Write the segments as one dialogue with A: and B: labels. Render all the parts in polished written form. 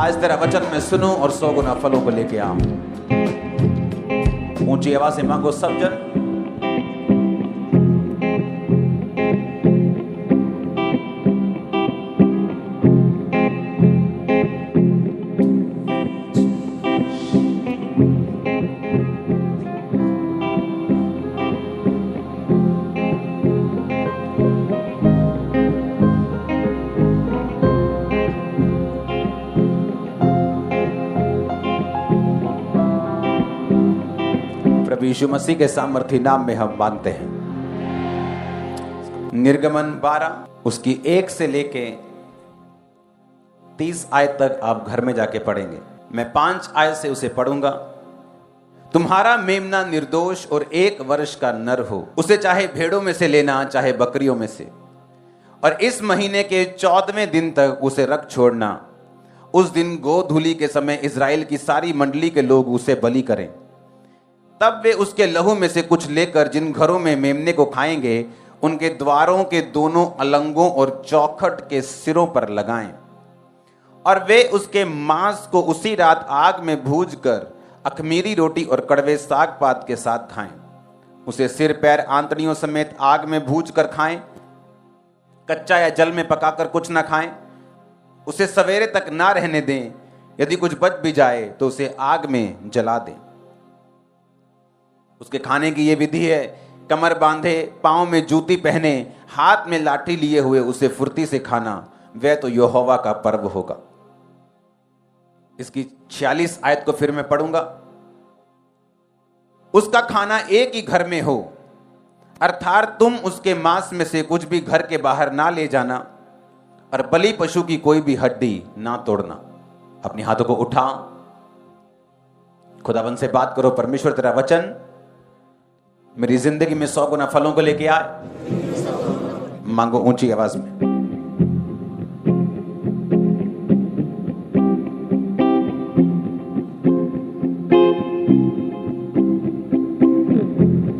A: आज तेरा वचन मैं सुनूं और 100 गुना फलों को लेके आऊं। ऊंची आवाज से मांगो सब जन। यीशु मसीह के सामर्थी नाम में हम मांगते हैं। निर्गमन 12 उसकी 1 से लेके 30 आयत तक आप घर में जाके पढ़ेंगे। मैं 5 आयत से उसे पढ़ूंगा। तुम्हारा मेमना निर्दोष और 1 वर्ष का नर हो, उसे चाहे भेड़ों में से लेना चाहे बकरियों में से, और इस महीने के 14वें दिन तक उसे रख छोड़ना। उस दिन गोधूली के समय इजराइल की सारी मंडली के लोग उसे बलि करें। तब वे उसके लहू में से कुछ लेकर जिन घरों में मेमने को खाएंगे उनके द्वारों के दोनों अलंगों और चौखट के सिरों पर लगाएं, और वे उसके मांस को उसी रात आग में भूनकर अखमीरी रोटी और कड़वे साग पात के साथ खाएं। उसे सिर पैर आंतड़ियों समेत आग में भूनकर खाएं, कच्चा या जल में पकाकर कुछ ना खाएं। उसे सवेरे तक ना रहने दें, यदि कुछ बच भी जाए तो उसे आग में जला दें। उसके खाने की यह विधि है, कमर बांधे, पांव में जूती पहने, हाथ में लाठी लिए हुए उसे फुर्ती से खाना, वह तो यहोवा का पर्व होगा। इसकी 46 आयत को फिर मैं पढ़ूंगा। उसका खाना एक ही घर में हो, अर्थात तुम उसके मांस में से कुछ भी घर के बाहर ना ले जाना, और बलि पशु की कोई भी हड्डी ना तोड़ना। अपने हाथों को उठा, खुदावन से बात करो। परमेश्वर तेरा वचन मेरी जिंदगी में 100 गुना फलों को लेके आए। मांगो ऊंची आवाज में।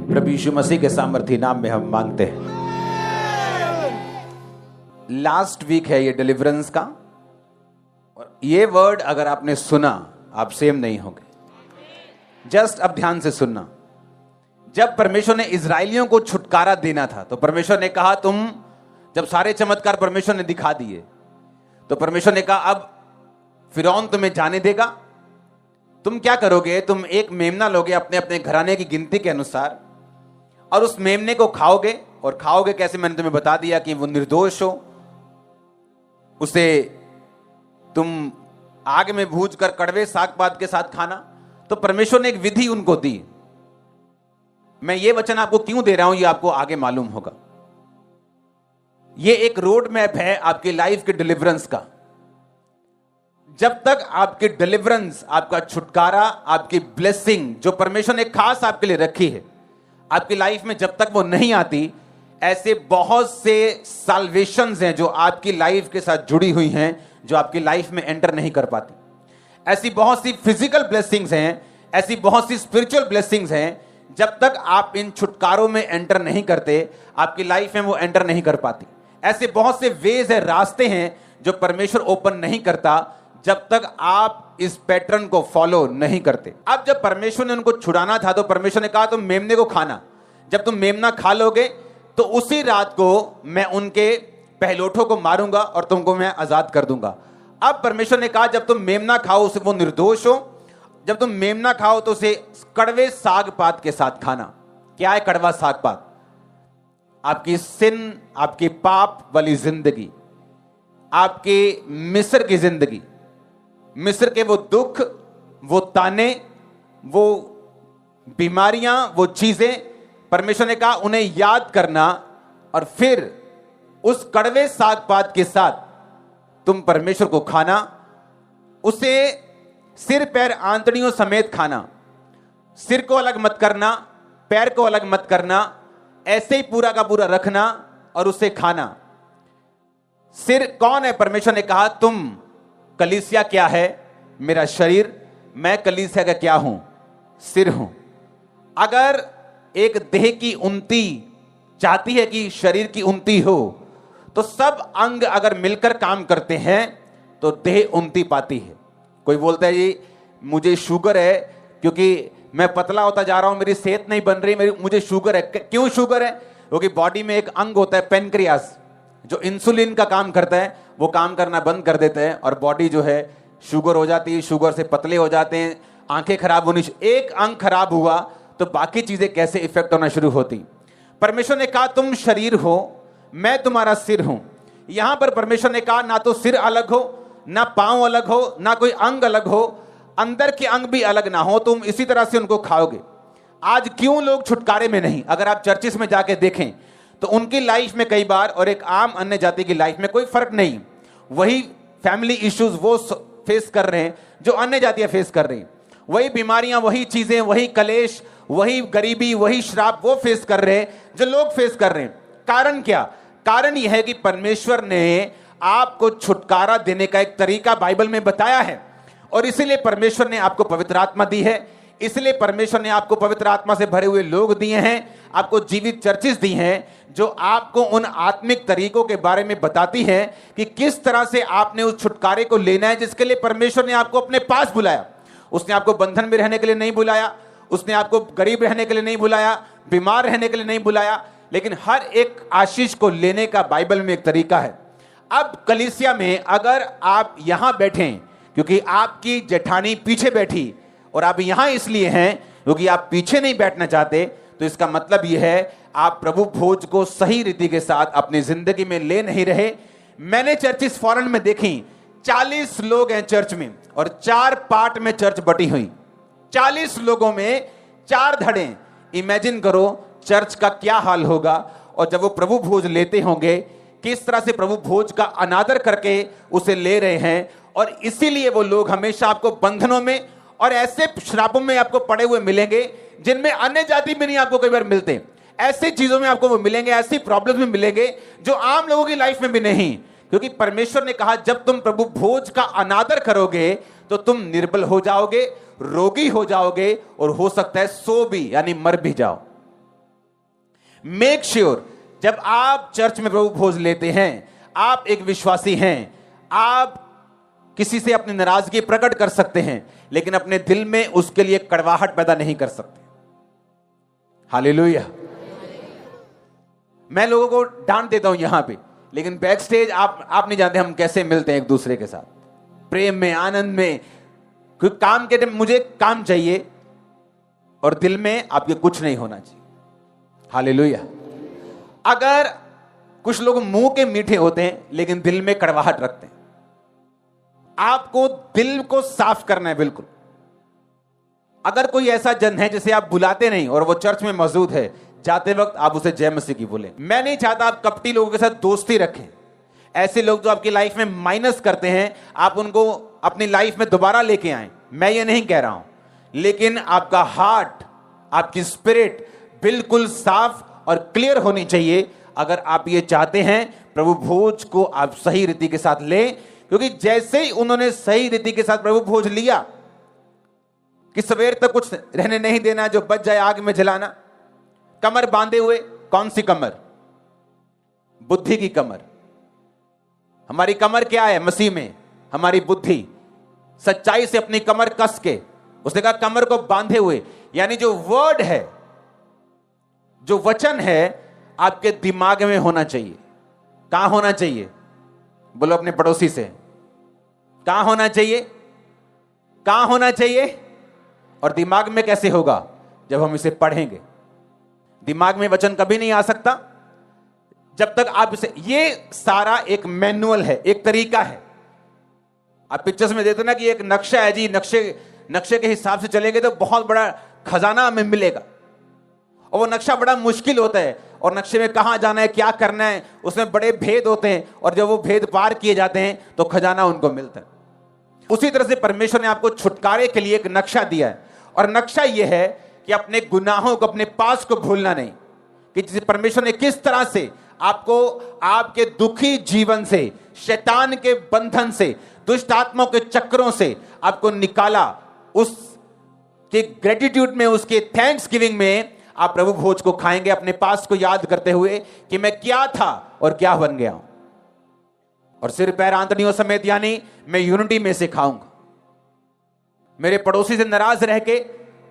A: प्रभु यीशु मसीह के सामर्थी नाम में हम मांगते हैं। लास्ट वीक है ये डिलीवरेंस का, और ये वर्ड अगर आपने सुना आप सेम नहीं होंगे। जस्ट अब ध्यान से सुनना। जब परमेश्वर ने इजराइलियों को छुटकारा देना था तो परमेश्वर ने कहा, तुम जब सारे चमत्कार परमेश्वर ने दिखा दिए तो परमेश्वर ने कहा अब फिरौन तुम्हें जाने देगा। तुम क्या करोगे? तुम एक मेमना लोगे अपने अपने घराने की गिनती के अनुसार, और उस मेमने को खाओगे। और खाओगे कैसे? मैंने तुम्हें बता दिया कि वो निर्दोष हो। उसे तुम आग में भूनकर कड़वे साग पात के साथ खाना। तो परमेश्वर ने एक विधि उनको दी। मैं ये वचन आपको क्यों दे रहा हूं, ये आपको आगे मालूम होगा। ये एक रोड मैप है आपकी लाइफ के डिलीवरेंस का। जब तक आपकी डिलीवरेंस, आपका छुटकारा, आपकी ब्लेसिंग जो परमेश्वर ने खास आपके लिए रखी है आपकी लाइफ में, जब तक वो नहीं आती, ऐसे बहुत से साल्वेशंस हैं जो आपकी लाइफ के साथ जुड़ी हुई हैं, जो आपकी लाइफ में एंटर नहीं कर पाती। ऐसी बहुत सी फिजिकल ब्लेसिंग्स हैं, ऐसी बहुत सी स्पिरिचुअल ब्लेसिंग्स हैं, जब तक आप इन छुटकारों में एंटर नहीं करते आपकी लाइफ में वो एंटर नहीं कर पाती। ऐसे बहुत से वेज है, रास्ते हैं जो परमेश्वर ओपन नहीं करता जब तक आप इस पैटर्न को फॉलो नहीं करते। अब जब परमेश्वर ने उनको छुड़ाना था तो परमेश्वर ने कहा तुम मेमने को खाना। जब तुम मेमना खा लोगे तो उसी रात को मैं उनके पहलोठों को मारूंगा और तुमको मैं आजाद कर दूंगा। अब परमेश्वर ने कहा जब तुम मेमना खाओ उसे वो निर्दोष हो। जब तुम मेमना खाओ तो उसे कड़वे साग पात के साथ खाना। क्या है कड़वा साग पात? आपकी सिन, आपकी पाप वाली जिंदगी, आपकी मिस्र की जिंदगी, मिस्र के वो दुख, वो ताने, वो बीमारियां, वो चीजें, परमेश्वर ने कहा उन्हें याद करना, और फिर उस कड़वे साग पात के साथ तुम परमेश्वर को खाना। उसे सिर पैर आंतड़ियों समेत खाना। सिर को अलग मत करना, पैर को अलग मत करना, ऐसे ही पूरा का पूरा रखना और उसे खाना। सिर कौन है? परमेश्वर ने कहा तुम कलीसिया क्या है? मेरा शरीर। मैं कलीसिया का क्या हूं? सिर हूं। अगर एक देह की उन्नति चाहती है कि शरीर की उन्नति हो, तो सब अंग अगर मिलकर काम करते हैं तो देह उन्नति पाती है। कोई बोलता है जी मुझे शुगर है क्योंकि मैं पतला होता जा रहा हूं, मेरी सेहत नहीं बन रही, मुझे शुगर है। क्यों शुगर है? क्योंकि बॉडी में एक अंग होता है पेनक्रियास, जो इंसुलिन का काम करता है, वो काम करना बंद कर देते हैं और बॉडी जो है शुगर हो जाती है, शुगर से पतले हो जाते हैं, आंखें खराब होनी। एक अंग खराब हुआ तो बाकी चीजें कैसे इफेक्ट होना शुरू होती। परमेश्वर ने कहा तुम शरीर हो, मैं तुम्हारा सिर हूं। यहां पर परमेश्वर ने कहा ना तो सिर अलग हो, ना पांव अलग हो, ना कोई अंग अलग हो, अंदर के अंग भी अलग ना हो, तुम इसी तरह से उनको खाओगे। आज क्यों लोग छुटकारे में नहीं? अगर आप चर्चिस में जाके देखें तो उनकी लाइफ में कई बार और एक आम अन्य जाति की लाइफ में कोई फर्क नहीं। वही फैमिली इश्यूज वो फेस कर रहे हैं जो अन्य जातियां फेस कर रही हैं, वही बीमारियां, वही चीजें, वही कलेश, वही गरीबी, वही श्राप वो फेस कर रहे हैं जो लोग फेस कर रहे हैं। कारण क्या? कारण यह है कि परमेश्वर ने आपको छुटकारा देने का एक तरीका बाइबल में बताया है और इसीलिए परमेश्वर ने आपको पवित्र आत्मा दी है, इसलिए परमेश्वर ने आपको पवित्र आत्मा से भरे हुए लोग दिए हैं, आपको जीवित चर्चिस दी हैं जो आपको उन आत्मिक तरीकों के बारे में बताती हैं कि किस तरह से आपने उस छुटकारे को लेना है जिसके लिए परमेश्वर ने आपको अपने पास बुलाया। उसने आपको बंधन में रहने के लिए नहीं बुलाया, उसने आपको गरीब रहने के लिए नहीं बुलाया, बीमार रहने के लिए नहीं बुलाया, लेकिन हर एक आशीष को लेने का बाइबल में एक तरीका है। अब कलीसिया में अगर आप यहां बैठे क्योंकि आपकी जेठानी पीछे बैठी और आप यहां इसलिए हैं क्योंकि आप पीछे नहीं बैठना चाहते, तो इसका मतलब यह है आप प्रभु भोज को सही रीति के साथ अपनी जिंदगी में ले नहीं रहे। मैंने चर्चिस फॉरेन में देखी, 40 लोग हैं चर्च में और 4 पार्ट में चर्च बटी हुई, 40 लोगों में 4 धड़े। इमेजिन करो चर्च का क्या हाल होगा। और जब वो प्रभु भोज लेते होंगे किस तरह से प्रभु भोज का अनादर करके उसे ले रहे हैं। और इसीलिए वो लोग हमेशा आपको बंधनों में और ऐसे श्रापों में आपको पड़े हुए मिलेंगे जिनमें अन्य जाति में नहीं आपको कई बार मिलते। ऐसी चीजों में आपको वो मिलेंगे, ऐसी प्रॉब्लम्स में मिलेंगे जो आम लोगों की लाइफ में भी नहीं। क्योंकि परमेश्वर ने कहा जब तुम प्रभु भोज का अनादर करोगे तो तुम निर्बल हो जाओगे, रोगी हो जाओगे और हो सकता है सो भी यानी मर भी जाओ। मेक श्योर जब आप चर्च में प्रभु भोज लेते हैं, आप एक विश्वासी हैं, आप किसी से अपनी नाराजगी प्रकट कर सकते हैं लेकिन अपने दिल में उसके लिए कड़वाहट पैदा नहीं कर सकते। हालेलुया। मैं लोगों को डांट देता हूं यहां पे, लेकिन बैक स्टेज आप नहीं जानते हम कैसे मिलते हैं एक दूसरे के साथ, प्रेम में, आनंद में। क्योंकि काम के टाइम मुझे काम चाहिए और दिल में आपके कुछ नहीं होना चाहिए। हालेलुया। अगर कुछ लोग मुंह के मीठे होते हैं लेकिन दिल में कड़वाहट रखते हैं, आपको दिल को साफ करना है बिल्कुल। अगर कोई ऐसा जन है जिसे आप बुलाते नहीं और वो चर्च में मौजूद है, जाते वक्त आप उसे जय मसीह की बोले। मैं नहीं चाहता आप कपटी लोगों के साथ दोस्ती रखें। ऐसे लोग जो आपकी लाइफ में माइनस करते हैं, आप उनको अपनी लाइफ में दोबारा लेके आए, मैं ये नहीं कह रहा हूं, लेकिन आपका हार्ट, आपकी स्पिरिट बिल्कुल साफ और क्लियर होनी चाहिए अगर आप ये चाहते हैं प्रभु भोज को आप सही रीति के साथ लें। क्योंकि जैसे ही उन्होंने सही रीति के साथ प्रभु भोज लिया कि सवेर तक कुछ रहने नहीं देना, जो बच जाए आग में जलाना, कमर बांधे हुए। कौन सी कमर? बुद्धि की कमर। हमारी कमर क्या है मसीह में? हमारी बुद्धि। सच्चाई से अपनी कमर कस के, उसने कहा कमर को बांधे हुए, यानी जो वर्ड है, जो वचन है आपके दिमाग में होना चाहिए। कहां होना चाहिए? बोलो अपने पड़ोसी से, कहां होना चाहिए? कहां होना चाहिए? और दिमाग में कैसे होगा? जब हम इसे पढ़ेंगे। दिमाग में वचन कभी नहीं आ सकता जब तक आप इसे, ये सारा एक मैनुअल है, एक तरीका है। आप पिक्चर्स में देखते ना कि एक नक्शा है जी, नक्शे के हिसाब से चलेंगे तो बहुत बड़ा खजाना हमें मिलेगा। और वो नक्शा बड़ा मुश्किल होता है और नक्शे में कहां जाना है, क्या करना है, उसमें बड़े भेद होते हैं और जब वो भेद पार किए जाते हैं तो खजाना उनको मिलता है। उसी तरह से परमेश्वर ने आपको छुटकारे के लिए एक नक्शा दिया है और नक्शा यह है कि अपने गुनाहों को, अपने पास को भूलना नहीं। कि जिसे परमेश्वर ने किस तरह से आपको आपके दुखी जीवन से, शैतान के बंधन से, दुष्ट आत्माओं के चक्रों से आपको निकाला, उसके ग्रेटिट्यूड में, उसके थैंक्स गिविंग में आप प्रभु भोज को खाएंगे अपने पास को याद करते हुए कि मैं क्या था और क्या बन गया हूं। और सिर पैर आंतड़ियों समेत, यानी मैं यूनिटी में से खाऊंगा। मेरे पड़ोसी से नाराज रह के,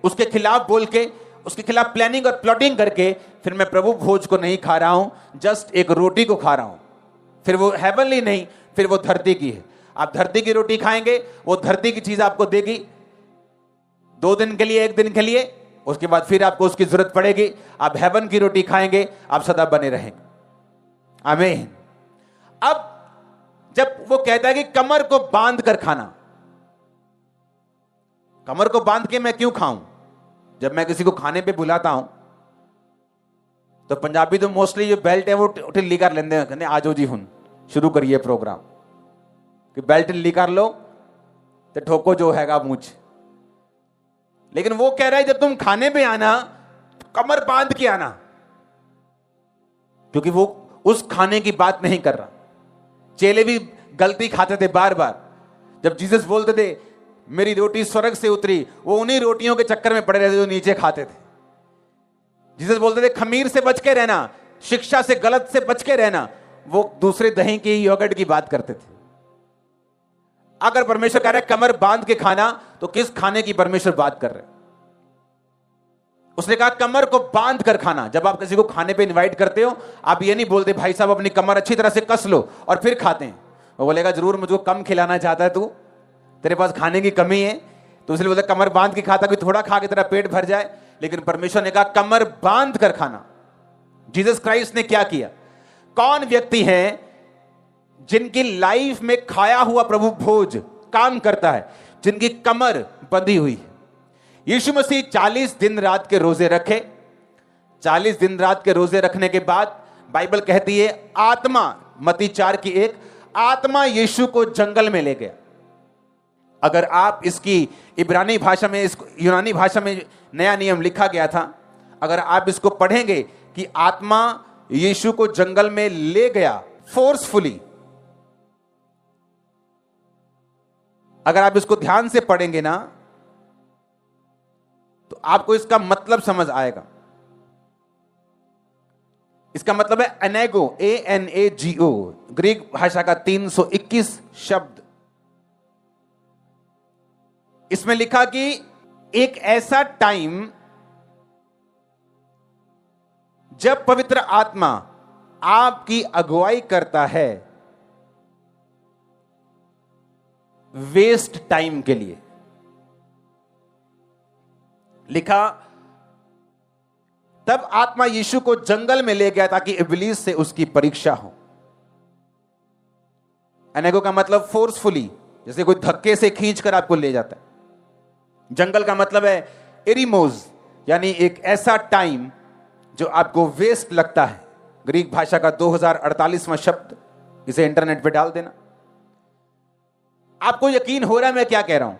A: उसके खिलाफ बोल के, उसके खिलाफ प्लानिंग और प्लॉटिंग करके, फिर मैं प्रभु भोज को नहीं खा रहा हूं, जस्ट एक रोटी को खा रहा हूं। फिर वो हेवनली नहीं, फिर वो धरती की है। आप धरती की रोटी खाएंगे, वो धरती की चीज आपको देगी 2 दिन के लिए, 1 दिन के लिए, उसके बाद फिर आपको उसकी जरूरत पड़ेगी। आप हेवन की रोटी खाएंगे, आप सदा बने रहेंगे। आमीन। अब जब वो कहता है कि कमर को बांध कर खाना, कमर को बांध के मैं क्यों खाऊं? जब मैं किसी को खाने पे बुलाता हूं तो पंजाबी तो मोस्टली जो बेल्ट है वो ढिल्ली कर लेंगे, कहते आजो जी हुन शुरू करिए प्रोग्राम, कि बेल्ट ढिल्ली कर लो तो ठोको जो हैगा मुझ। लेकिन वो कह रहा है जब तुम खाने पे आना तो कमर बांध के आना, क्योंकि वो उस खाने की बात नहीं कर रहा। चेले भी गलती खाते थे बार बार। जब जीसस बोलते थे मेरी रोटी स्वर्ग से उतरी, वो उन्हीं रोटियों के चक्कर में पड़े रहते जो नीचे खाते थे। जीसस बोलते थे खमीर से बच के रहना, शिक्षा से, गलत से बच के रहना, वो दूसरे दही की, योगर्ट की बात करते थे। अगर परमेश्वर कह रहा है कमर बांध के खाना, तो किस खाने की परमेश्वर बात कर रहे हैं? उसने कहा कमर को बांध कर खाना। जब आप किसी को खाने पे इनवाइट करते हो, आप ये नहीं बोलते भाई साहब अपनी कमर अच्छी तरह से कस लो और फिर खाते हैं। वो बोलेगा जरूर मुझको कम खिलाना चाहता है तू, तेरे पास खाने की कमी है, तो इसलिए बोलते कमर बांध के खाता कि थोड़ा खा के तेरा पेट भर जाए। लेकिन परमेश्वर ने कहा कमर बांध कर खाना। जीसस क्राइस्ट ने क्या किया? कौन व्यक्ति हैं जिनकी लाइफ में खाया हुआ प्रभु भोज काम करता है, जिनकी कमर बंधी हुई है? यीशु मसीह 40 दिन रात के रोजे रखे। 40 दिन रात के रोजे रखने के बाद बाइबल कहती है आत्मा, मत्ती 4:1, आत्मा यीशु को जंगल में ले गया। अगर आप इसकी इब्रानी भाषा में, इसको यूनानी भाषा में नया नियम लिखा गया था, अगर आप इसको पढ़ेंगे कि आत्मा यीशु को जंगल में ले गया फोर्सफुली, अगर आप इसको ध्यान से पढ़ेंगे ना तो आपको इसका मतलब समझ आएगा। इसका मतलब है एनेगो, ANAGO, ग्रीक भाषा का 321 शब्द। इसमें लिखा कि एक ऐसा टाइम जब पवित्र आत्मा आपकी अगुवाई करता है वेस्ट टाइम के लिए। लिखा तब आत्मा यीशु को जंगल में ले गया ताकि इब्लीस से उसकी परीक्षा हो। एनेगो का मतलब फोर्सफुली, जैसे कोई धक्के से खींचकर आपको ले जाता है। जंगल का मतलब है एरिमोज, यानी एक ऐसा टाइम जो आपको वेस्ट लगता है। ग्रीक भाषा का 2048वां शब्द, इसे इंटरनेट पे डाल देना। आपको यकीन हो रहा है मैं क्या कह रहा हूं?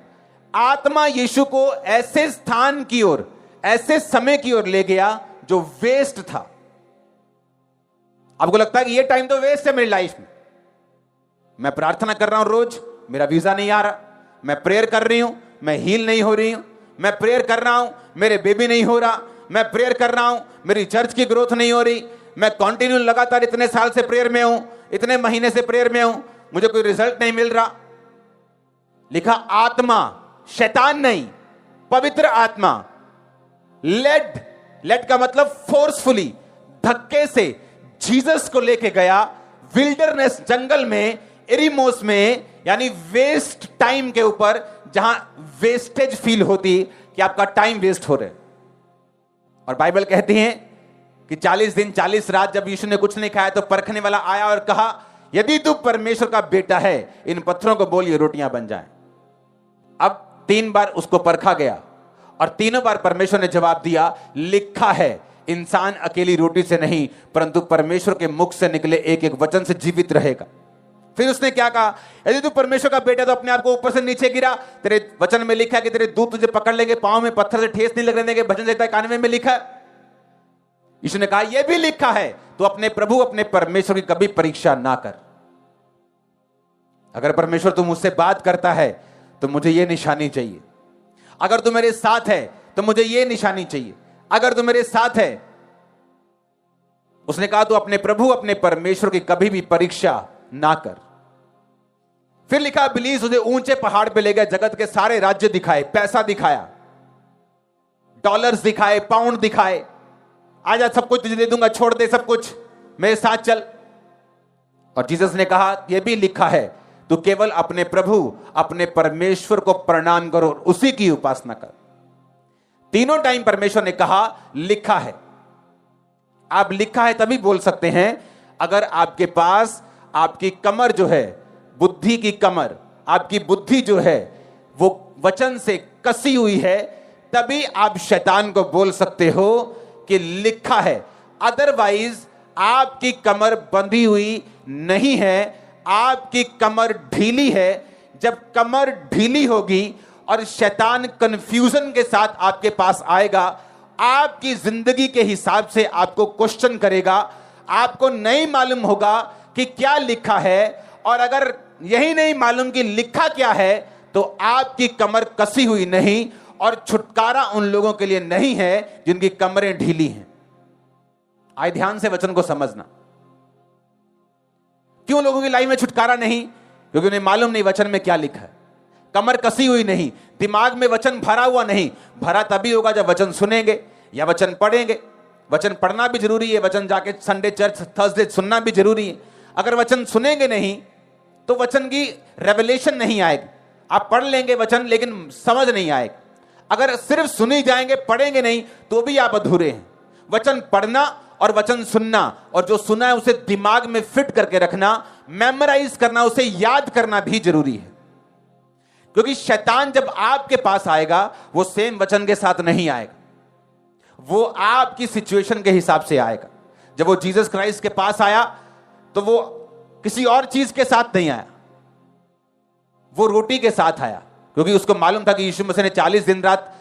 A: आत्मा यीशु को ऐसे स्थान की ओर, ऐसे समय की ओर ले गया जो वेस्ट था। आपको लगता है कि ये टाइम तो वेस्ट है मेरी लाइफ में। मैं प्रार्थना कर रहा हूं रोज, मेरा वीजा नहीं आ रहा। मैं प्रेयर कर रही हूं, मैं हील नहीं हो रही हूं। मैं प्रेयर कर रहा हूं, मेरे बेबी नहीं हो रहा। मैं प्रेयर कर रहा हूं, मेरी चर्च की ग्रोथ नहीं हो रही। मैं कंटिन्यू लगातार इतने साल से प्रेयर में हूं, इतने महीने से प्रेयर में हूं, मुझे कोई रिजल्ट नहीं मिल रहा। लिखा आत्मा, शैतान नहीं, पवित्र आत्मा लेड का मतलब फोर्सफुली, धक्के से जीसस को लेके गया विल्डरनेस, जंगल में, एरिमोस में, यानी वेस्ट टाइम के ऊपर, जहां वेस्टेज फील होती कि आपका टाइम वेस्ट हो रहा है। और बाइबल कहती है कि 40 दिन 40 रात जब यीशु ने कुछ नहीं खाया तो परखने वाला आया और कहा यदि तू परमेश्वर का बेटा है इन पत्थरों को बोल ये रोटियां बन जाएं। अब 3 बार उसको परखा गया और तीनों बार परमेश्वर ने जवाब दिया लिखा है इंसान अकेली रोटी से नहीं परंतु परमेश्वर के मुख से निकले एक एक वचन से जीवित रहेगा। फिर उसने क्या कहा? यदि तू परमेश्वर का बेटा तो अपने आप को ऊपर से नीचे गिरा, तेरे वचन में लिखा है कि तेरे दूत तुझे पकड़ लेंगे, पांव में पत्थर से ठेस नहीं लगने देंगे, भजन देता है 91 में लिखा है। यीशु ने कहा यह भी लिखा है तो अपने प्रभु अपने परमेश्वर की कभी परीक्षा ना कर। अगर परमेश्वर तू मुझसे बात करता है तो मुझे यह निशानी चाहिए। अगर तू मेरे साथ है तो मुझे यह निशानी चाहिए। अगर तू मेरे साथ है, उसने कहा तू अपने प्रभु अपने परमेश्वर की कभी भी परीक्षा ना कर। फिर लिखा इब्लीस उसे ऊंचे पहाड़ पे ले गया, जगत के सारे राज्य दिखाए, पैसा दिखाया, डॉलर्स दिखाए, पाउंड दिखाए, आजा सब कुछ तुझे दे दूंगा, छोड़ दे सब कुछ, मेरे साथ चल। और जीसस ने कहा यह भी लिखा है, तू केवल अपने प्रभु अपने परमेश्वर को प्रणाम करो और उसी की उपासना कर। तीनों टाइम परमेश्वर ने कहा लिखा है। आप लिखा है तभी बोल सकते हैं अगर आपके पास आपकी कमर जो है, बुद्धि की कमर, आपकी बुद्धि जो है वो वचन से कसी हुई है, तभी आप शैतान को बोल सकते हो कि लिखा है। अदरवाइज आपकी कमर बंधी हुई नहीं है, आपकी कमर ढीली है। जब कमर ढीली होगी और शैतान कंफ्यूजन के साथ आपके पास आएगा, आपकी जिंदगी के हिसाब से आपको क्वेश्चन करेगा, आपको नहीं मालूम होगा कि क्या लिखा है, और अगर यही नहीं मालूम कि लिखा क्या है तो आपकी कमर कसी हुई नहीं, और छुटकारा उन लोगों के लिए नहीं है जिनकी कमरें ढीली हैं। आए ध्यान से वचन को समझना। क्यों लोगों की लाइफ में छुटकारा नहीं? क्योंकि उन्हें मालूम नहीं वचन में क्या लिखा है। कमर कसी हुई नहीं, दिमाग में वचन भरा हुआ नहीं। भरा तभी होगा जब वचन सुनेंगे या वचन पढ़ेंगे। वचन पढ़ना भी जरूरी है, वचन जाके संडे चर्च थर्सडे सुनना भी जरूरी है। अगर वचन सुनेंगे नहीं तो वचन की रेवलेशन नहीं आएगी। आप पढ़ लेंगे वचन लेकिन समझ नहीं आएगी। अगर सिर्फ सुनी जाएंगे, पढ़ेंगे नहीं, तो भी आप अधूरे हैं। वचन पढ़ना और वचन सुनना, और जो सुना है उसे दिमाग में फिट करके रखना, मेमोराइज करना, उसे याद करना भी जरूरी है। क्योंकि शैतान जब आपके पास आएगा वो सेम वचन के साथ नहीं आएगा, वो आपकी सिचुएशन के हिसाब से आएगा। जब वो जीसस क्राइस्ट के पास आया तो वो किसी और चीज के साथ नहीं आया, वो रोटी के साथ आया। क्योंकि उसको मालूम था कि यीशु मसीह ने 40 दिन रात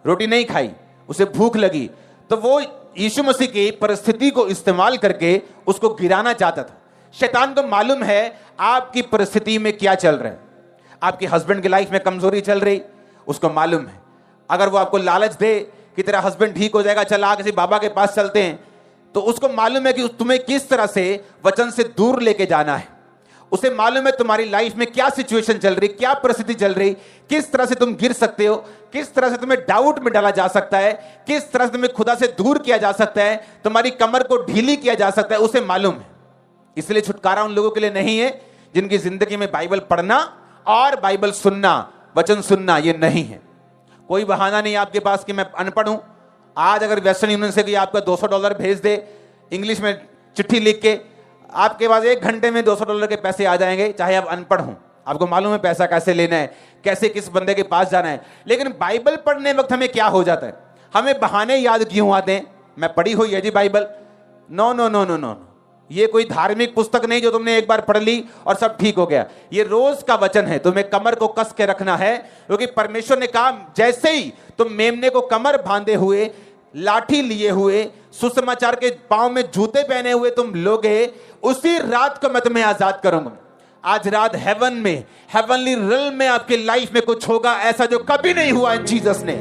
A: रोटी नहीं खाई, उसे भूख लगी, तो वो यीशु मसीह की परिस्थिति को इस्तेमाल करके उसको गिराना चाहता था। शैतान को मालूम है आपकी परिस्थिति में क्या चल रहा है। आपके हस्बैंड की लाइफ में कमजोरी चल रही, उसको मालूम है। अगर वो आपको लालच दे कि तेरा हस्बैंड ठीक हो जाएगा, चल आ किसी बाबा के पास चलते हैं, तो उसको मालूम है कि तुम्हें किस तरह से वचन से दूर लेके जाना है। उसे मालूम है तुम्हारी लाइफ में क्या सिचुएशन चल रही, क्या परिस्थिति चल रही, किस तरह से तुम गिर सकते हो, किस तरह से तुम्हें डाउट में डाला जा सकता है, किस तरह से तुम्हें खुदा से दूर किया जा सकता है, तुम्हारी कमर को ढीली किया जा सकता है, उसे मालूम है। इसलिए छुटकारा उन लोगों के लिए नहीं है जिनकी जिंदगी में बाइबल पढ़ना और बाइबल सुनना, वचन सुनना ये नहीं है। कोई बहाना नहीं आपके पास कि मैं अनपढ़ हूं। आज अगर वेस्टर्न यूनियन से कि आपका $200 भेज दे इंग्लिश में चिट्ठी लिख के, आपके पास 1 घंटे में $200 के पैसे आ जाएंगे, चाहे आप अनपढ़ हों। आपको मालूम है पैसा कैसे लेना है, कैसे किस बंदे के पास जाना है। लेकिन बाइबल पढ़ने वक्त हमें क्या हो जाता है, हमें बहाने याद क्यों आते हैं? मैं पढ़ी हुई है जी Bible. No no no no no, ये कोई धार्मिक पुस्तक नहीं जो तुमने एक बार पढ़ ली और सब ठीक हो गया। ये रोज का वचन है, तुम्हें कमर को कस के रखना है। क्योंकि परमेश्वर ने कहा जैसे ही तुम मेमने को कमर बांधे हुए, लाठी लिए हुए, सुसमाचार के पांव में जूते पहने हुए तुम लोगे, उसी रात को मैं तुम्हें आजाद करूंगा। आज रात हेवन में, हेवनली रिल्म में आपकी लाइफ में कुछ होगा ऐसा जो कभी नहीं हुआ इन जीसस ने।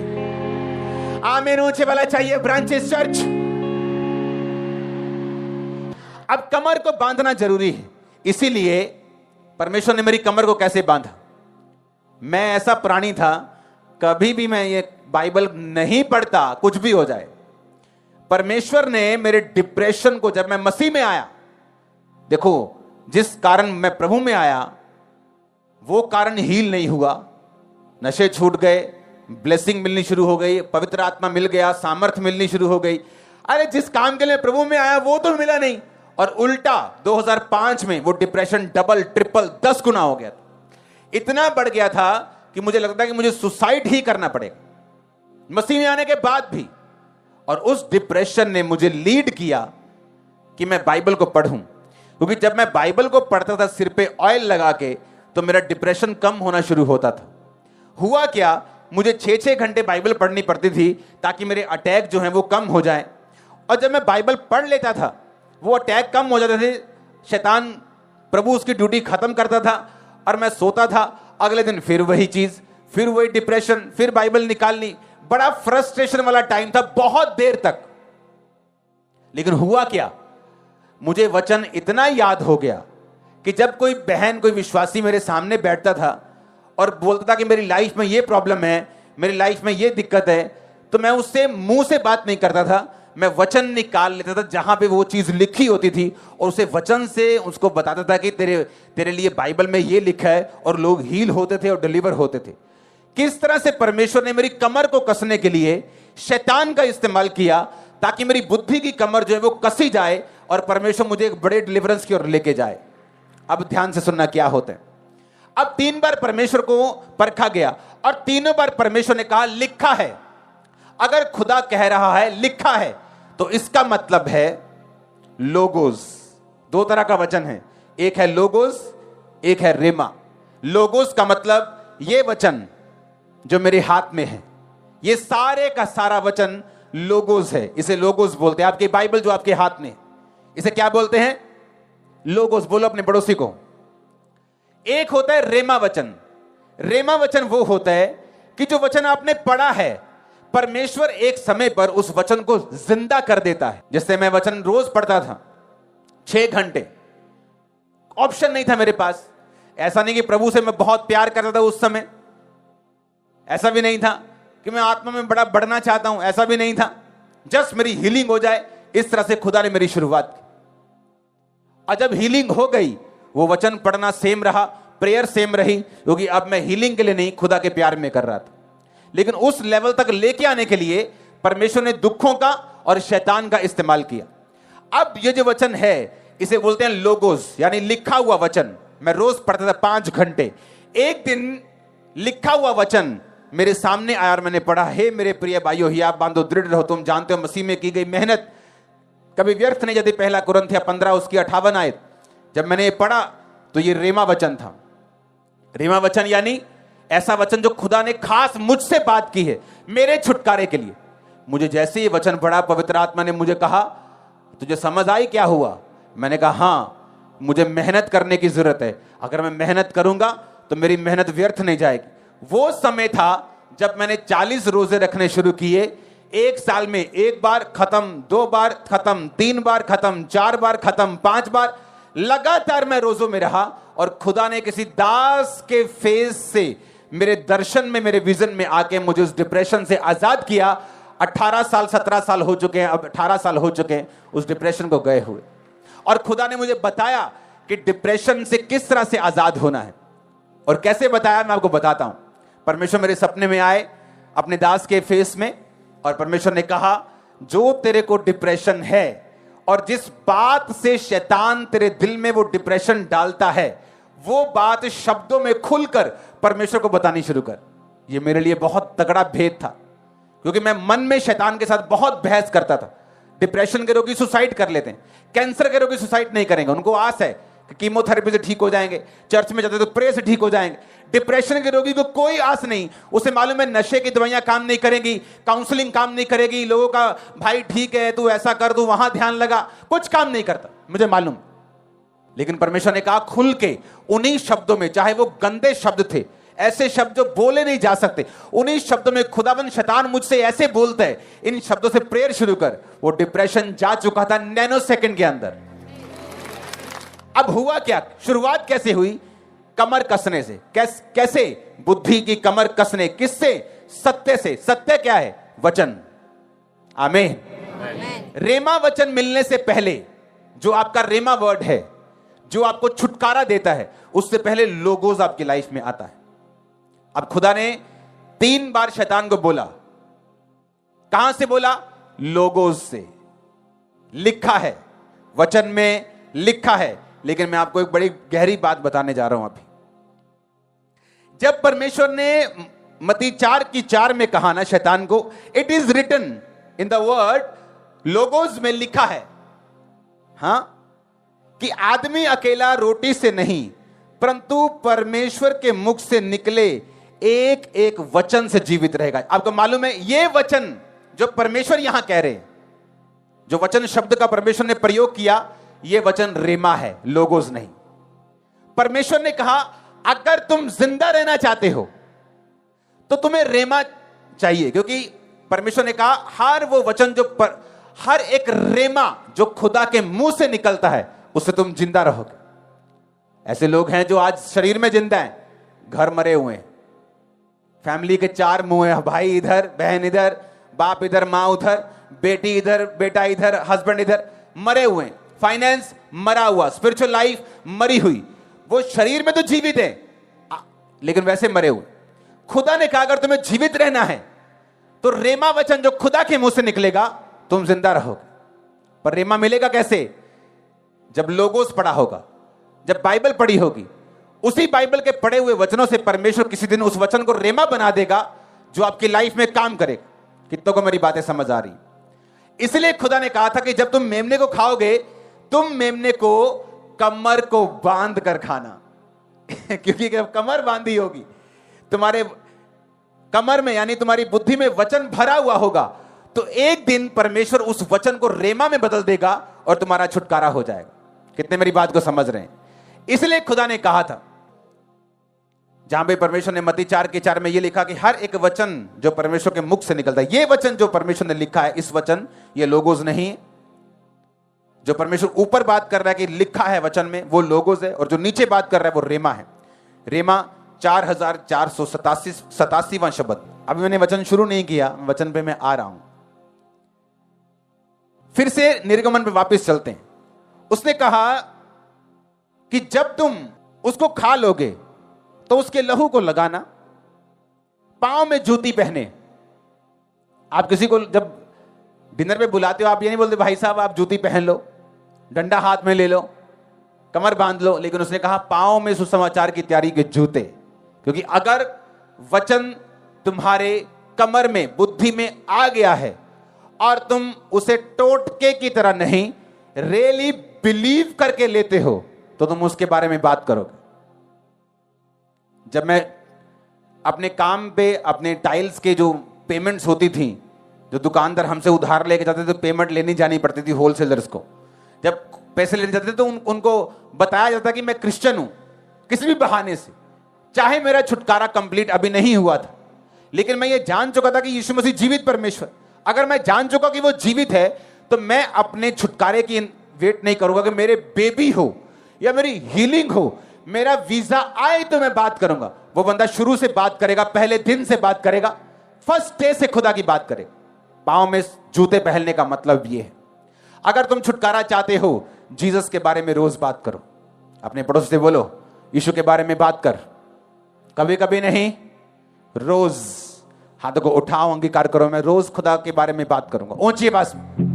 A: आमीन ऊंचे वाला चाहिए ब्रांचेस चर्च। अब कमर को बांधना जरूरी है, इसीलिए परमेश्वर ने मेरी कमर को कैसे बांधा। मैं ऐसा प्राणी था, कभी भी मैं ये बाइबल नहीं पढ़ता, कुछ भी हो जाए। परमेश्वर ने मेरे डिप्रेशन को, जब मैं मसीह में आया, देखो जिस कारण मैं प्रभु में आया वो कारण हील नहीं हुआ। नशे छूट गए, ब्लेसिंग मिलनी शुरू हो गई, पवित्र आत्मा मिल गया, सामर्थ मिलनी शुरू हो गई। अरे जिस काम के लिए प्रभु में आया वो तो मिला नहीं, और उल्टा 2005 में वो डिप्रेशन डबल ट्रिपल 10 गुना हो गया। इतना बढ़ गया था कि मुझे लगता है कि मुझे सुसाइड ही करना पड़ेगा मसीह में आने के बाद भी। और उस डिप्रेशन ने मुझे लीड किया कि मैं बाइबल को पढ़ूं। क्योंकि जब मैं बाइबल को पढ़ता था सिर पे ऑयल लगा के, तो मेरा डिप्रेशन कम होना शुरू होता था। हुआ क्या, मुझे 6-6 घंटे बाइबल पढ़नी पड़ती थी ताकि मेरे अटैक जो हैं वो कम हो जाए। और जब मैं बाइबल पढ़ लेता था वो अटैक कम हो जाते थे, शैतान प्रभु उसकी ड्यूटी खत्म करता था और मैं सोता था। अगले दिन फिर वही चीज, फिर वही डिप्रेशन, फिर बाइबल निकालनी। बड़ा फ्रस्ट्रेशन वाला टाइम था बहुत देर तक। लेकिन हुआ क्या, मुझे वचन इतना याद हो गया कि जब कोई बहन, कोई विश्वासी मेरे सामने बैठता था और बोलता था कि मेरी लाइफ में ये प्रॉब्लम है, मेरी लाइफ में ये दिक्कत है, तो मैं उससे मुंह से बात नहीं करता था, मैं वचन निकाल लेता था जहां पे वो चीज लिखी होती थी और उसे वचन से उसको बताता था कि तेरे लिए बाइबल में ये लिखा है, और लोग हील होते थे और डिलीवर होते थे। किस तरह से परमेश्वर ने मेरी कमर को कसने के लिए शैतान का इस्तेमाल किया ताकि मेरी बुद्धि की कमर जो है वो कसी जाए और परमेश्वर मुझे एक बड़े डिलीवरेंस की ओर लेके जाए। अब ध्यान से सुनना क्या होता है। अब 3 बार परमेश्वर को परखा गया और तीनों बार परमेश्वर ने कहा लिखा है। अगर खुदा कह रहा है लिखा है तो इसका मतलब है लोगोस। 2 तरह का वचन है, एक है लोगोस, एक है रेमा। लोगोस का मतलब ये वचन जो मेरे हाथ में है, ये सारे का सारा वचन लोगोस है। इसे लोगोस बोलते हैं। आपकी बाइबल जो आपके हाथ में, इसे क्या बोलते हैं? लोगोस। बोलो अपने पड़ोसी को। एक होता है रेमा वचन। रेमा वचन वो होता है कि जो वचन आपने पढ़ा है, परमेश्वर एक समय पर उस वचन को जिंदा कर देता है। जैसे मैं वचन रोज पढ़ता था 6 घंटे, ऑप्शन नहीं था मेरे पास। ऐसा नहीं कि प्रभु से मैं बहुत प्यार करता था उस समय, ऐसा भी नहीं था कि मैं आत्मा में बड़ा बढ़ना चाहता हूं, ऐसा भी नहीं था। जस्ट मेरी हीलिंग हो जाए, इस तरह से खुदा ने मेरी शुरुआत की। और जब हीलिंग हो गई, वो वचन पढ़ना सेम रहा, प्रेयर सेम रही, क्योंकि अब मैं हीलिंग के लिए नहीं, खुदा के प्यार में कर रहा था। लेकिन उस लेवल तक लेके आने के लिए परमेश्वर ने दुखों का और शैतान का इस्तेमाल किया। अब ये जो वचन है इसे बोलते हैं लोगोस, यानी लिखा हुआ वचन। मैं रोज पढ़ता था 5 घंटे। एक दिन लिखा हुआ वचन मेरे सामने आया और मैंने पढ़ा, हे मेरे प्रिय भाइयों, ही आप बांधो, दृढ़ रहो, तुम जानते हो मसीह में की गई मेहनत कभी व्यर्थ नहीं जाती। 1 कुरिन्थियों 15 उसकी 58 आयत। जब मैंने ये पढ़ा तो ये रेमा वचन था। रेमा वचन यानी ऐसा वचन जो खुदा ने खास मुझसे बात की है मेरे छुटकारे के लिए। मुझे जैसे ये वचन पढ़ा, पवित्र आत्मा ने मुझे कहा, तुझे समझ आई क्या हुआ? मैंने कहा हाँ, मुझे मेहनत करने की जरूरत है। अगर मैं मेहनत करूंगा तो मेरी मेहनत व्यर्थ नहीं जाएगी। वो समय था जब मैंने 40 रोजे रखने शुरू किए। 1 साल में 1 बार खत्म, 2 बार खत्म, 3 बार खत्म, 4 बार खत्म, 5 बार लगातार मैं रोजों में रहा। और खुदा ने किसी दास के फेस से मेरे दर्शन में, मेरे विजन में आके मुझे उस डिप्रेशन से आजाद किया। 18 साल 17 साल हो चुके हैं, अब 18 साल हो चुके हैं उस डिप्रेशन को गए हुए। और खुदा ने मुझे बताया कि डिप्रेशन से किस तरह से आजाद होना है। और कैसे बताया मैं आपको बताता हूं। परमेश्वर मेरे सपने में आए अपने दास के फेस में, और परमेश्वर ने कहा, जो तेरे को डिप्रेशन है और जिस बात से शैतान तेरे दिल में वो डिप्रेशन डालता है, वो बात शब्दों में खुलकर परमेश्वर को बतानी शुरू कर। ये मेरे लिए बहुत तगड़ा भेद था, क्योंकि मैं मन में शैतान के साथ बहुत बहस करता था। डिप्रेशन के रोगी सुसाइड कर लेते हैं, कैंसर के रोगी सुसाइड नहीं करेंगे, उनको आस है कि कीमोथेरेपी से ठीक हो जाएंगे, चर्च में जाते तो प्रे से ठीक हो जाएंगे। डिप्रेशन के रोगी को कोई आस नहीं, उसे मालूम है नशे की दवाइयां काम नहीं करेंगी, काउंसलिंग काम नहीं करेगी, लोगों का भाई ठीक है तू ऐसा कर, तू वहां ध्यान लगा, कुछ काम नहीं करता, मुझे मालूम। लेकिन परमेश्वर ने कहा खुल के उन्हीं शब्दों में, चाहे वो गंदे शब्द थे, ऐसे शब्द जो बोले नहीं जा सकते, उन्हीं शब्दों में खुदावन शैतान मुझसे ऐसे बोलता है, इन शब्दों से प्रेयर शुरू कर। वो डिप्रेशन जा चुका था नैनो सेकंड के अंदर। अब हुआ क्या, शुरुआत कैसे हुई? कमर कसने से। कैसे? बुद्धि की कमर कसने। किससे? सत्य से। सत्य क्या है? वचन। आमीन। रेमा वचन मिलने से पहले, जो आपका रेमा वर्ड है, जो आपको छुटकारा देता है, उससे पहले लोगोस आपकी लाइफ में आता है। अब खुदा ने 3 बार शैतान को बोला। कहां से बोला? लोगोस से। लिखा है, वचन में लिखा है। लेकिन मैं आपको एक बड़ी गहरी बात बताने जा रहा हूं अभी। जब परमेश्वर ने मत्ती 4:4 में कहा ना शैतान को, it is written in the word, logos में लिखा है, हां, कि आदमी अकेला रोटी से नहीं परंतु परमेश्वर के मुख से निकले एक एक वचन से जीवित रहेगा। आपको मालूम है यह वचन जो परमेश्वर यहां कह रहे हैं, जो वचन शब्द का परमेश्वर ने प्रयोग किया, यह वचन रेमा है, लोगोस नहीं। परमेश्वर ने कहा अगर तुम जिंदा रहना चाहते हो तो तुम्हें रेमा चाहिए, क्योंकि परमेश्वर ने कहा हर वो वचन जो हर एक रेमा जो खुदा के मुंह से निकलता है, उससे तुम जिंदा रहोगे। ऐसे लोग हैं जो आज शरीर में जिंदा हैं, घर मरे हुए हैं, फैमिली के 4 मुंह हैं, भाई इधर, बहन इधर, बाप इधर, माँ उधर, बेटी इधर, बेटा इधर, हस्बैंड इधर, मरे हुए हैं। फाइनेंस मरा हुआ, स्पिरिचुअल लाइफ मरी हुई। वो शरीर में तो जीवित है लेकिन वैसे मरे हुए। खुदा ने कहा अगर तुम्हें जीवित रहना है तो रेमा वचन जो खुदा के मुंह से निकलेगा तुम जिंदा रहोगे। पर रेमा मिलेगा कैसे? जब लोगोस पढ़ा होगा, जब बाइबल पढ़ी होगी, उसी बाइबल के पढ़े हुए वचनों से परमेश्वर किसी दिन उस वचन को रेमा बना देगा जो आपकी लाइफ में काम करेगा। कितनों को मेरी बातें समझ आ रही? इसलिए खुदा ने कहा था कि जब तुम मेमने को खाओगे, तुम मेमने को कमर को बांध कर खाना क्योंकि जब कमर बांधी होगी, तुम्हारे कमर में यानी तुम्हारी बुद्धि में वचन भरा हुआ होगा, तो एक दिन परमेश्वर उस वचन को रेमा में बदल देगा और तुम्हारा छुटकारा हो जाएगा। कितने मेरी बात को समझ रहे हैं? इसलिए खुदा ने कहा था, जहां पे परमेश्वर ने मत्ती 4:4 में यह लिखा कि हर एक वचन जो परमेश्वर के मुख से निकलता है, यह वचन जो परमेश्वर ने लिखा है, इस वचन ये लोगोज नहीं है। जो परमेश्वर ऊपर बात कर रहा है कि लिखा है वचन में, वो लोगोज है, और जो नीचे बात कर रहा है वो रेमा है। रेमा 4487वां शब्द। अभी मैंने वचन शुरू नहीं किया, वचन पे मैं आ रहा हूं। फिर से निर्गमन पे वापस चलते हैं। उसने कहा कि जब तुम उसको खा लोगे तो उसके लहू को लगाना, पांव में जूती पहने। आप किसी को जब डिनर पे बुलाते हो, आप ये नहीं बोलते भाई साहब आप जूती पहन लो, डंडा हाथ में ले लो, कमर बांध लो, लेकिन उसने कहा पांव में सुसमाचार की तैयारी के जूते। क्योंकि अगर वचन तुम्हारे कमर में, बुद्धि में आ गया है और तुम उसे टोटके की तरह नहीं, रियली बिलीव करके लेते हो, तो तुम उसके बारे में बात करोगे। जब मैं अपने काम पे अपने टाइल्स के जो पेमेंट्स होती थी, जो दुकानदार हमसे उधार लेके जाते थे, तो पेमेंट लेनी जानी पड़ती थी होलसेलर्स को। जब पैसे लेने जाते थे तो उनको बताया जाता कि मैं क्रिश्चियन हूं, किसी भी बहाने से, चाहे मेरा छुटकारा कंप्लीट अभी नहीं हुआ था, लेकिन मैं ये जान चुका था कि यीशु मसीह जीवित परमेश्वर। अगर मैं जान चुका कि वो जीवित है तो मैं अपने छुटकारे की वेट नहीं करूंगा कि मेरे बेबी हो या मेरी हीलिंग हो, मेरा वीजा आए तो मैं बात करूंगा। वो बंदा शुरू से बात करेगा, पहले दिन से बात करेगा, फर्स्ट डे से खुदा की बात करेगा। पांव में जूते पहनने का मतलब ये है। अगर तुम छुटकारा चाहते हो, जीसस के बारे में रोज बात करो। अपने पड़ोस से बोलो यीशु के बारे में बात कर, कभी कभी नहीं, रोज। हाथों को उठाओ, अंगीकार करो, मैं रोज खुदा के बारे में बात करूंगा, ऊंची आवाज में।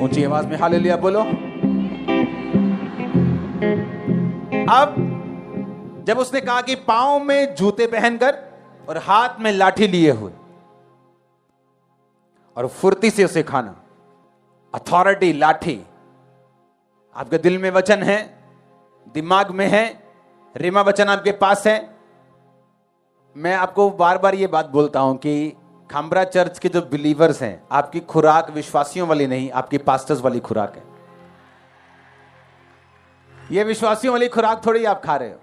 A: ऊंची आवाज में हालेलुया बोलो। अब जब उसने कहा कि पांव में जूते पहनकर और हाथ में लाठी लिए हुए और फुर्ती से उसे खाना, अथॉरिटी, लाठी। आपके दिल में वचन है, दिमाग में है, रेमा वचन आपके पास है। मैं आपको बार बार ये बात बोलता हूं कि खामरा चर्च के जो बिलीवर्स हैं, आपकी खुराक विश्वासियों वाली नहीं, आपकी पास्टर्स वाली खुराक है। ये विश्वासियों वाली खुराक थोड़ी आप खा रहे हो,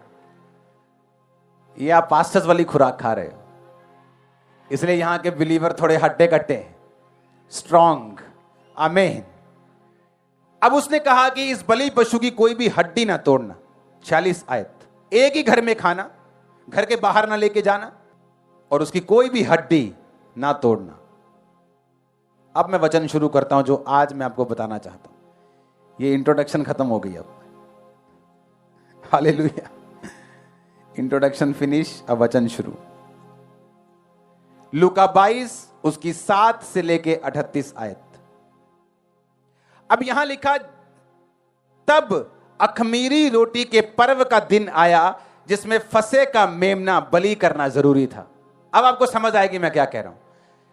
A: ये आप पास्टर्स वाली खुराक खा रहे हो। इसलिए यहां के बिलीवर थोड़े हट्टे कट्टे, स्ट्रॉन्ग। आमीन। अब उसने कहा कि इस बलि पशु की कोई भी हड्डी ना तोड़ना। 46 आयत। एक ही घर में खाना, घर के बाहर ना लेके जाना, और उसकी कोई भी हड्डी ना तोड़ना। अब मैं वचन शुरू करता हूं जो आज मैं आपको बताना चाहता हूं। ये इंट्रोडक्शन खत्म हो गई अब। हालेलुया। इंट्रोडक्शन फिनिश, अब वचन शुरू। लूका 22 उसकी 7 से लेके 38 आयत। अब यहां लिखा, तब अखमीरी रोटी के पर्व का दिन आया जिसमें फसे का मेमना बलि करना जरूरी था। अब आपको समझ आएगी मैं क्या कह रहा हूं।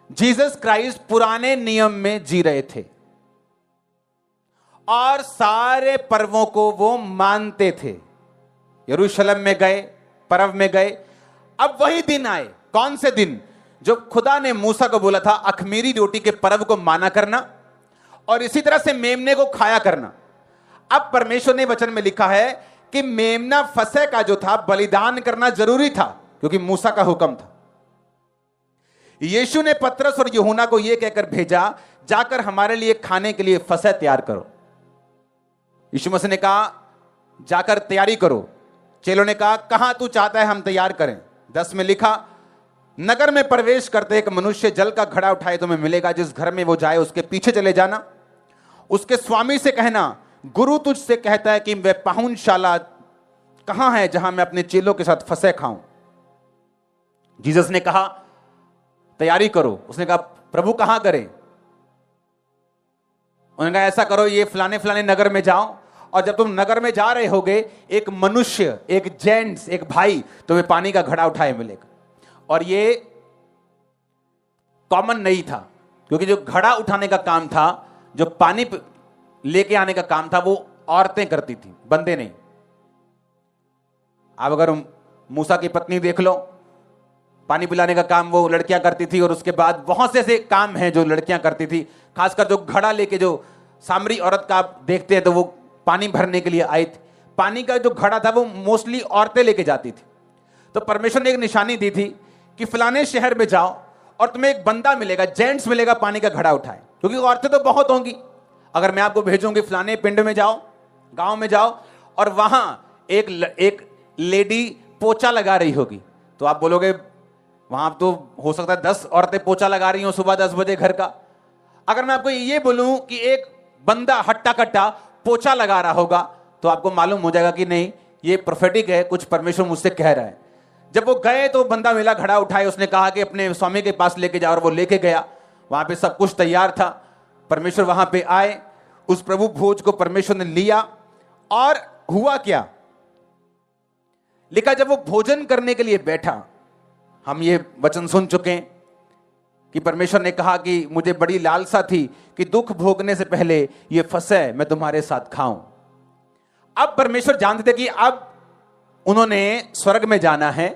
A: जीसस क्राइस्ट पुराने नियम में जी रहे थे और सारे पर्वों को वो मानते थे। यरूशलेम में गए, पर्व में गए। अब वही दिन आए। कौन से दिन? जो खुदा ने मूसा को बोला था अखमीरी रोटी के पर्व को माना करना और इसी तरह से मेमने को खाया करना। अब परमेश्वर ने वचन में लिखा है कि मेमना फसह का जो था बलिदान करना जरूरी था, क्योंकि मूसा का हुक्म था। यीशु ने पतरस और यूहन्ना को यह कहकर भेजा, जाकर हमारे लिए खाने के लिए फसह तैयार करो। यीशु मसीह ने कहा जाकर तैयारी करो। चेलों ने कहा कहां तू चाहता है हम तैयार करें? 10 में लिखा, नगर में प्रवेश करते एक मनुष्य जल का घड़ा उठाए तुम्हें मिलेगा, जिस घर में वो जाए उसके पीछे चले जाना। उसके स्वामी से कहना, गुरु तुझसे कहता है कि वह पाहुनशाला कहां है जहां मैं अपने चेलों के साथ फसह खाऊं। जीसस ने कहा तैयारी करो। उसने कहा प्रभु कहां करें? उन्होंने कहा ऐसा करो, ये फलाने फलाने नगर में जाओ और जब तुम नगर में जा रहे होगे एक मनुष्य, एक जेंट्स, एक भाई तुम्हें पानी का घड़ा उठाए मिलेगा। और ये कॉमन नहीं था, क्योंकि जो घड़ा उठाने का काम था, जो पानी लेके आने का काम था, वो औरतें करती थी, बंदे नहीं। आप अगर मूसा की पत्नी देख लो, पानी पिलाने का काम वो लड़कियां करती थी। और उसके बाद बहुत से ऐसे काम हैं जो लड़कियां करती थी। खासकर जो घड़ा लेके जो सामरी औरत का आप देखते हैं तो वो पानी भरने के लिए आई थी। पानी का जो घड़ा था वो मोस्टली औरतें लेके जाती थी। तो परमेश्वर ने एक निशानी दी थी कि फलाने शहर में जाओ और तुम्हें एक बंदा मिलेगा, जेंट्स मिलेगा, पानी का घड़ा उठाए, क्योंकि औरतें तो बहुत होंगी। अगर मैं आपको भेजूंगी फलाने पिंड में जाओ, गांव में जाओ और वहां एक लेडी पोछा लगा रही होगी, तो आप बोलोगे वहां तो हो सकता है 10 औरतें पोछा लगा रही हो सुबह 10 बजे घर का। अगर मैं आपको ये बोलूं कि एक बंदा हट्टा कट्टा पोछा लगा रहा होगा, तो आपको मालूम हो जाएगा कि नहीं, ये प्रोफेटिक है, कुछ परमेश्वर मुझसे कह रहा है। जब वो गए तो बंदा मिला, घड़ा उठाए, उसने कहा कि अपने स्वामी के पास लेके जाओ, और वो लेके गया। वहां पे सब कुछ तैयार था। परमेश्वर वहां पे आए, उस प्रभु भोज को परमेश्वर ने लिया। और हुआ क्या? लिखा जब वो भोजन करने के लिए बैठा, हम ये वचन सुन चुके हैं कि परमेश्वर ने कहा कि मुझे बड़ी लालसा थी कि दुख भोगने से पहले ये फसह मैं तुम्हारे साथ खाऊं। अब परमेश्वर जानते थे कि अब उन्होंने स्वर्ग में जाना है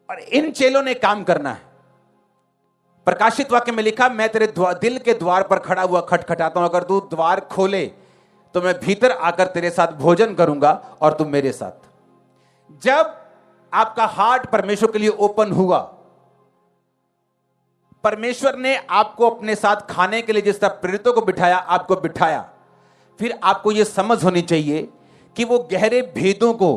A: और इन चेलों ने काम करना है। प्रकाशित वाक्य में लिखा, मैं तेरे दिल के द्वार पर खड़ा हुआ खटखटाता हूं, अगर तू द्वार खोले तो मैं भीतर आकर तेरे साथ भोजन करूंगा और तुम मेरे साथ। जब आपका हार्ट परमेश्वर के लिए ओपन हुआ, परमेश्वर ने आपको अपने साथ खाने के लिए जिस तरह प्रेरितों को बिठाया, आपको बिठाया। फिर आपको यह समझ होनी चाहिए कि वो गहरे भेदों को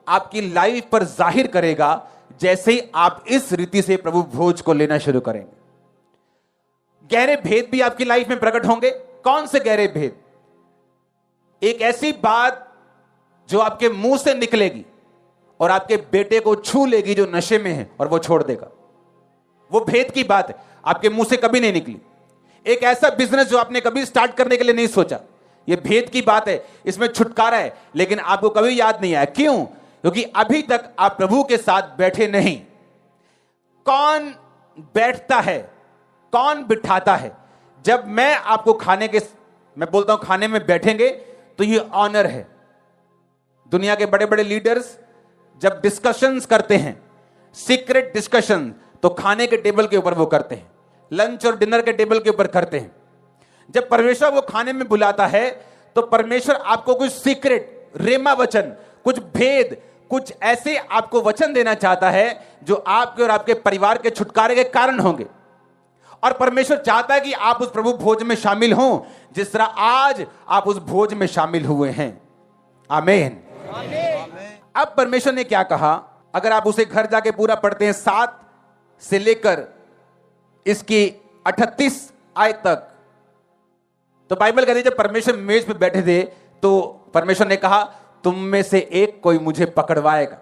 A: आपकी लाइफ पर जाहिर करेगा जैसे ही आप इस रीति से प्रभु भोज को लेना शुरू करेंगे। गहरे भेद भी आपकी लाइफ में प्रकट होंगे। कौन से गहरे भेद? एक ऐसी बात जो आपके मुंह से निकलेगी और आपके बेटे को छू लेगी जो नशे में है, और वो छोड़ देगा। वो भेद की बात है, आपके मुंह से कभी नहीं निकली। एक ऐसा बिजनेस जो आपने कभी स्टार्ट करने के लिए नहीं सोचा, ये भेद की बात है, इसमें छुटकारा है, लेकिन आपको कभी याद नहीं आया। क्यों? क्योंकि अभी तक आप प्रभु के साथ बैठे नहीं। कौन बैठता है, कौन बिठाता है? जब मैं आपको मैं बोलता हूं खाने में बैठेंगे तो ये ऑनर है। दुनिया के बड़े बड़े लीडर्स जब डिस्कशंस करते हैं, सीक्रेट डिस्कशन, तो खाने के टेबल के ऊपर वो करते हैं, लंच और डिनर के टेबल के ऊपर करते हैं। जब परमेश्वर वो खाने में बुलाता है तो परमेश्वर आपको कुछ सीक्रेट रेमा वचन, कुछ भेद, कुछ ऐसे आपको वचन देना चाहता है जो आपके और आपके परिवार के छुटकारे के कारण होंगे। और परमेश्वर चाहता है कि आप उस प्रभु भोज में शामिल हों जिस तरह आज आप उस भोज में शामिल हुए हैं। आमीन। अब परमेश्वर ने क्या कहा? अगर आप उसे घर जाके पूरा पढ़ते हैं 7 से लेकर इसकी 38 आयत तक, तो बाइबल कहती है जब परमेश्वर मेज पे बैठे थे तो परमेश्वर ने कहा तुम में से एक कोई मुझे पकड़वाएगा।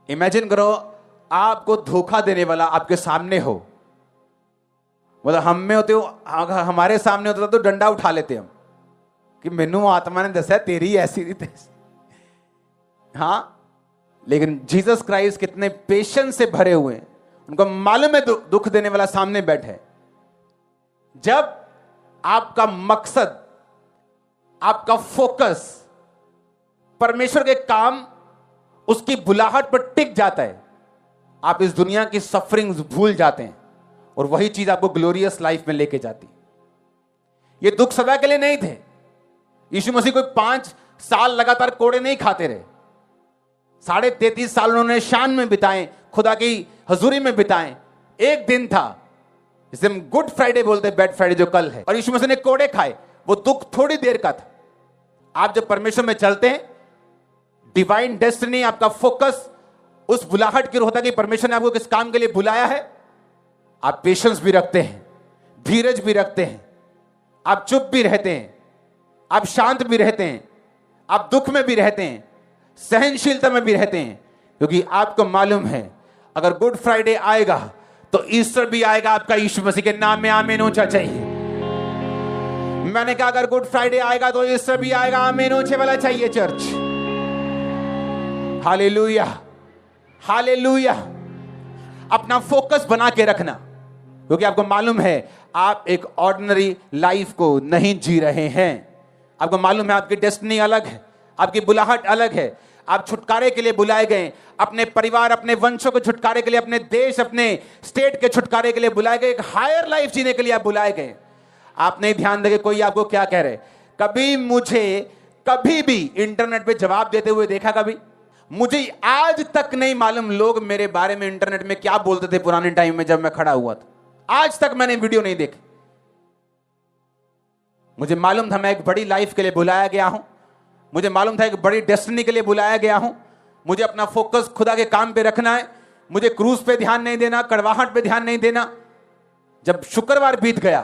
A: इमेजिन करो आपको धोखा देने वाला आपके सामने हो। मतलब हम में होते हो, हमारे सामने होता तो डंडा उठा लेते हम कि मैनू आत्मा ने दसा तेरी ऐसी रीत। हाँ, लेकिन जीसस क्राइस्ट कितने पेशेंस से भरे हुए हैं। उनको मालूम है दुख देने वाला सामने बैठा है। जब आपका मकसद, आपका फोकस परमेश्वर के काम, उसकी बुलाहट पर टिक जाता है, आप इस दुनिया की सफरिंग्स भूल जाते हैं और वही चीज आपको ग्लोरियस लाइफ में लेके जाती। ये दुख सदा के लिए नहीं थे। यीशु मसीह कोई 5 साल लगातार कोड़े नहीं खाते रहे। 33.5 साल उन्होंने शान में बिताए, खुदा की हजूरी में बिताए। एक दिन था जिसे हम गुड फ्राइडे बोलते हैं, बैड फ्राइडे जो कल है, और यीशु मसीह ने कोड़े खाए। वो दुख थोड़ी देर का था। आप जब परमेश्वर में चलते हैं, डिवाइन डेस्टिनी, आपका फोकस उस बुलाहट की ओर होता है कि परमेश्वर ने आपको किस काम के लिए बुलाया है। आप पेशेंस भी रखते हैं, धीरज भी रखते हैं, आप चुप भी रहते हैं, आप शांत भी रहते हैं, आप दुख में भी रहते हैं, सहनशीलता में भी रहते हैं, क्योंकि आपको मालूम है अगर गुड फ्राइडे आएगा तो ईस्टर भी आएगा। आपका यीशु मसीह के नाम में आमीन ऊंचा चाहिए। मैंने कहा अगर गुड फ्राइडे आएगा तो ईस्टर भी आएगा। आमीन ऊंचे वाला चाहिए चर्च। Hallelujah, hallelujah. अपना फोकस बना के रखना, क्योंकि आपको मालूम है आप एक ऑर्डिनरी लाइफ को नहीं जी रहे हैं। आपको मालूम है आपकी डेस्टिनी अलग है, आपकी बुलाहट अलग है। आप छुटकारे के लिए बुलाए गए, अपने परिवार, अपने वंशों के छुटकारे के लिए, अपने देश, अपने स्टेट के छुटकारे के लिए बुलाए गए। एक हायर लाइफ जीने के लिए आप बुलाए गए। आप नहीं ध्यान देंगे कोई आपको क्या कह रहे। कभी मुझे कभी भी इंटरनेट पे जवाब देते हुए देखा? कभी मुझे आज तक नहीं मालूम लोग मेरे बारे में इंटरनेट में क्या बोलते थे पुराने टाइम में जब मैं खड़ा हुआ था। आज तक मैंने वीडियो नहीं देखी। मुझे मालूम था मैं एक बड़ी लाइफ के लिए बुलाया गया हूं। मुझे मालूम था एक बड़ी डेस्टिनी के लिए बुलाया गया हूं। मुझे अपना फोकस खुदा के काम पे रखना है। मुझे क्रूज पे ध्यान नहीं देना, कड़वाहट पे ध्यान नहीं देना। जब शुक्रवार बीत गया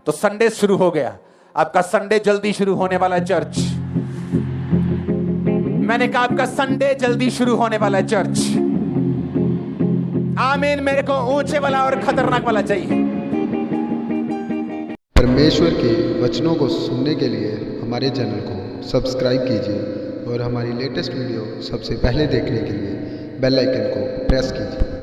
A: तो संडे शुरू हो गया। आपका संडे जल्दी शुरू होने वाला चर्च। मैंने कहा आपका संडे जल्दी शुरू होने वाला चर्च। आमीन। मेरे को ऊंचे वाला और खतरनाक वाला चाहिए।
B: परमेश्वर के वचनों को सुनने के लिए हमारे चैनल को सब्सक्राइब कीजिए और हमारी लेटेस्ट वीडियो सबसे पहले देखने के लिए बेल आइकन को प्रेस कीजिए।